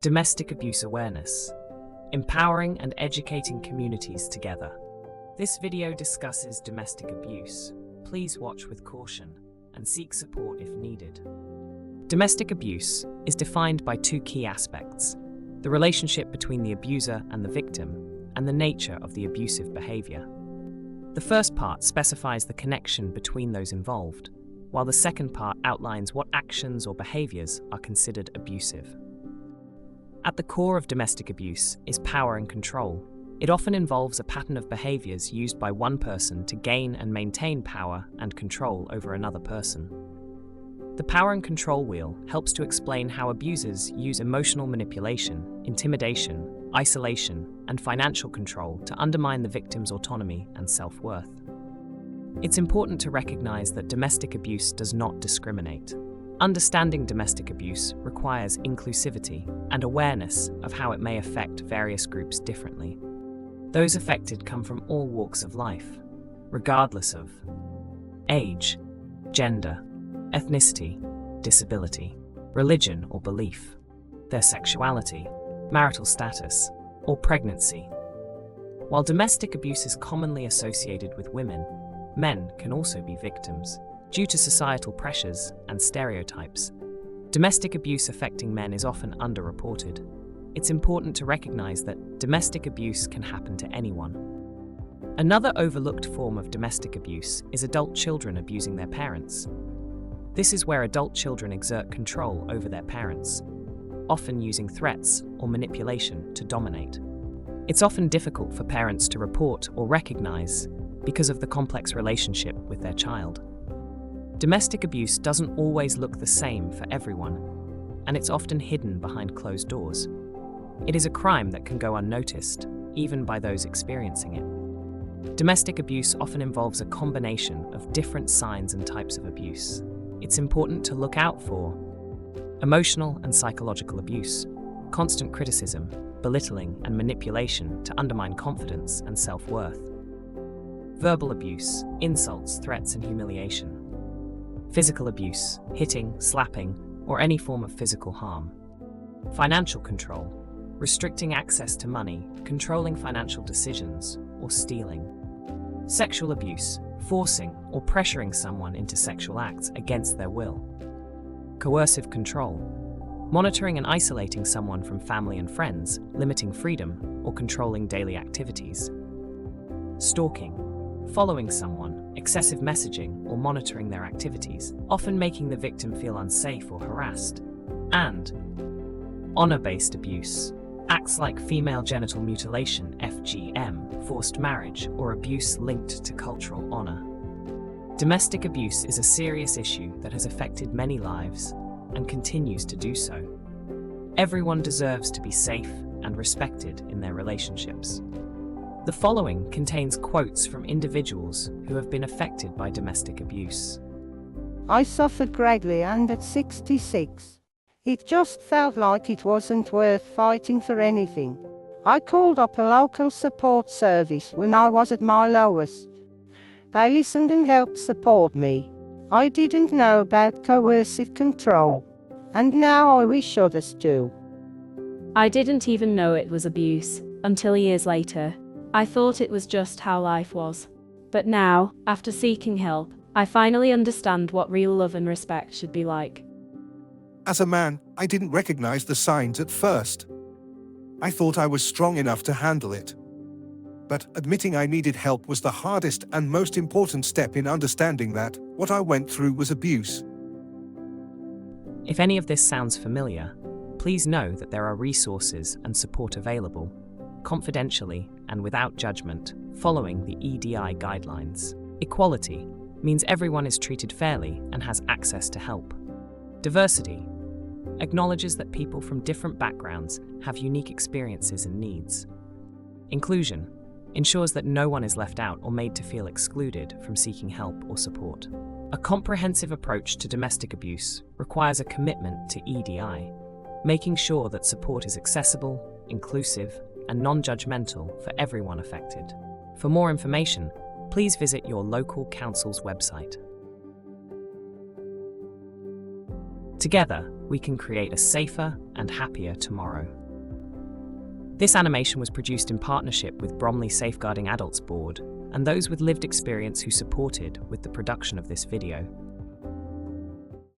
Domestic abuse awareness. Empowering and educating communities together. This video discusses domestic abuse. Please watch with caution and seek support if needed. Domestic abuse is defined by two key aspects: the relationship between the abuser and the victim, and the nature of the abusive behavior. The first part specifies the connection between those involved, while the second part outlines what actions or behaviors are considered abusive. At the core of domestic abuse is power and control. It often involves a pattern of behaviors used by one person to gain and maintain power and control over another person. The power and control wheel helps to explain how abusers use emotional manipulation, intimidation, isolation, and financial control to undermine the victim's autonomy and self-worth. It's important to recognize that domestic abuse does not discriminate. Understanding domestic abuse requires inclusivity and awareness of how it may affect various groups differently. Those affected come from all walks of life, regardless of age, gender, ethnicity, disability, religion or belief, their sexuality, marital status, or pregnancy. While domestic abuse is commonly associated with women, men can also be victims. Due to societal pressures and stereotypes, domestic abuse affecting men is often underreported. It's important to recognize that domestic abuse can happen to anyone. Another overlooked form of domestic abuse is adult children abusing their parents. This is where adult children exert control over their parents, often using threats or manipulation to dominate. It's often difficult for parents to report or recognize because of the complex relationship with their child. Domestic abuse doesn't always look the same for everyone, and it's often hidden behind closed doors. It is a crime that can go unnoticed, even by those experiencing it. Domestic abuse often involves a combination of different signs and types of abuse. It's important to look out for emotional and psychological abuse, constant criticism, belittling, and manipulation to undermine confidence and self-worth. Verbal abuse, insults, threats, and humiliation. Physical abuse, hitting, slapping, or any form of physical harm. Financial control, restricting access to money, controlling financial decisions, or stealing. Sexual abuse, forcing or pressuring someone into sexual acts against their will. Coercive control, monitoring and isolating someone from family and friends, limiting freedom, or controlling daily activities. Stalking, following someone, excessive messaging, or monitoring their activities, often making the victim feel unsafe or harassed. And honor-based abuse, acts like female genital mutilation, FGM, forced marriage, or abuse linked to cultural honor. Domestic abuse is a serious issue that has affected many lives and continues to do so. Everyone deserves to be safe and respected in their relationships. The following contains quotes from individuals who have been affected by domestic abuse. I suffered greatly, and at 66, it just felt like it wasn't worth fighting for anything. I called up a local support service when I was at my lowest. They listened and helped support me. I didn't know about coercive control, and now I wish others do. I didn't even know it was abuse until years later. I thought it was just how life was. But now, after seeking help, I finally understand what real love and respect should be like. As a man, I didn't recognize the signs at first. I thought I was strong enough to handle it. But admitting I needed help was the hardest and most important step in understanding that what I went through was abuse. If any of this sounds familiar, please know that there are resources and support available, confidentially and without judgment, following the EDI guidelines. Equality means everyone is treated fairly and has access to help. Diversity acknowledges that people from different backgrounds have unique experiences and needs. Inclusion ensures that no one is left out or made to feel excluded from seeking help or support. A comprehensive approach to domestic abuse requires a commitment to EDI, making sure that support is accessible, inclusive, and non-judgmental for everyone affected. For more information, please visit your local council's website. Together, we can create a safer and happier tomorrow. This animation was produced in partnership with Bromley Safeguarding Adults Board and those with lived experience who supported with the production of this video.